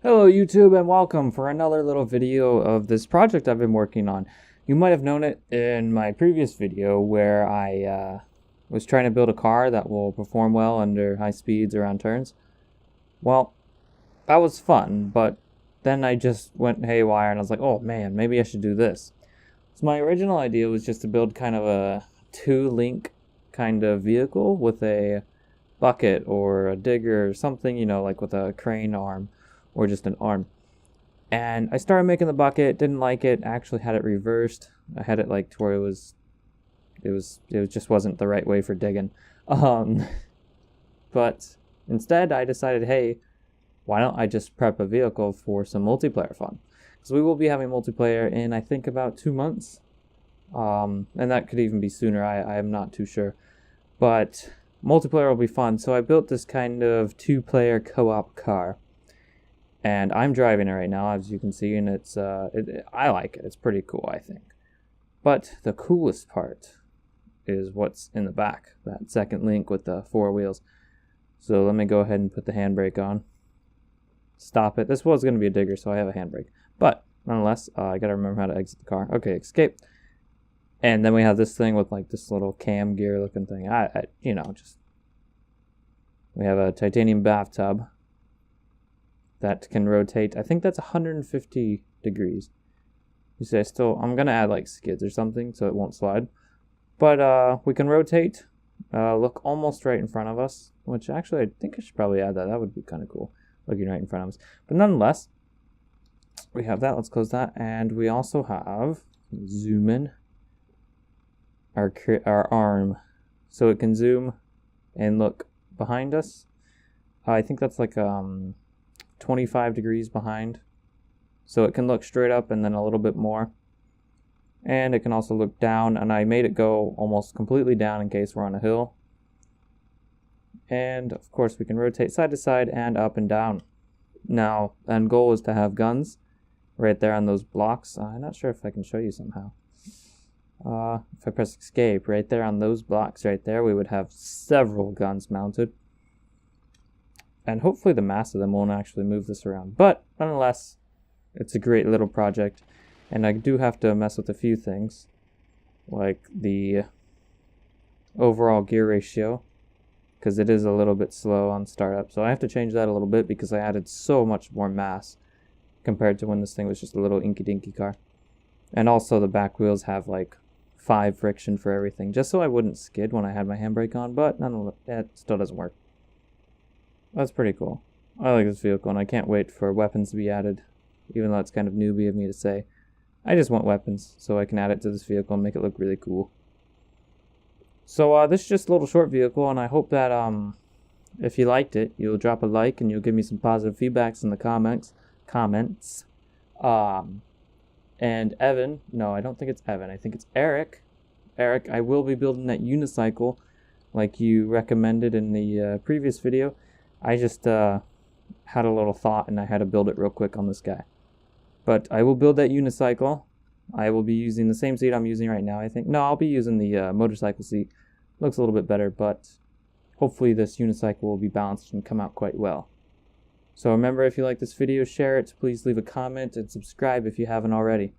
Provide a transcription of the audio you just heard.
Hello YouTube and welcome for another little video of this project I've been working on. You might have known it in my previous video where I was trying to build a car that will perform well under high speeds around turns. Well, that was fun, but then I just went haywire and I was like, oh man, maybe I should do this. So my original idea was just to build kind of a two-link kind of vehicle with a bucket or a digger or something, like with a crane arm or just an arm. And I started making the bucket, didn't like it, actually had it reversed. I had it like to where it just wasn't the right way for digging. Um, but instead I decided, hey, why don't I just prep a vehicle for some multiplayer fun? Because we will be having multiplayer in, I think, about 2 months. And that could even be sooner, I am not too sure. But multiplayer will be fun, so I built this kind of two-player co-op car. And I'm driving it right now, as you can see, and I like it. It's pretty cool, I think. But the coolest part is what's in the back, that second link with the 4 wheels. So let me go ahead and put the handbrake on. Stop it. This was going to be a digger, so I have a handbrake. But nonetheless, I got to remember how to exit the car. Okay, escape. And then we have this thing with like this little cam gear looking thing. We have a titanium bathtub that can rotate. I think that's 150 degrees. You see, I'm gonna add like skids or something so it won't slide. But we can rotate, look almost right in front of us, which actually I think I should probably add that. That would be kind of cool, looking right in front of us. But nonetheless, we have that. Let's close that. And we also have, zoom in, our arm. So it can zoom and look behind us. I think that's like 25 degrees behind, so it can look straight up and then a little bit more, and it can also look down, and I made it go almost completely down in case we're on a hill. And of course we can rotate side to side and up and down. Now the end goal is to have guns right there on those blocks. I'm not sure if I can show you somehow. If I press escape, right there on those blocks right there, we would have several guns mounted. And hopefully the mass of them won't actually move this around. But nonetheless, it's a great little project. And I do have to mess with a few things, like the overall gear ratio, because it is a little bit slow on startup. So I have to change that a little bit because I added so much more mass compared to when this thing was just a little inky dinky car. And also the back wheels have like 5 friction for everything, just so I wouldn't skid when I had my handbrake on, but nonetheless, it still doesn't work. That's pretty cool. I like this vehicle, and I can't wait for weapons to be added, even though it's kind of newbie of me to say. I just want weapons, so I can add it to this vehicle and make it look really cool. So this is just a little short vehicle, and I hope that if you liked it, you'll drop a like, and you'll give me some positive feedbacks in the comments. And Evan, no, I don't think it's Evan, I think it's Eric. Eric, I will be building that unicycle like you recommended in the previous video. I just had a little thought and I had to build it real quick on this guy. But I will build that unicycle. I will be using the same seat I'm using right now, I think. No, I'll be using the motorcycle seat. Looks a little bit better, but hopefully this unicycle will be balanced and come out quite well. So remember, if you like this video, share it. Please leave a comment and subscribe if you haven't already.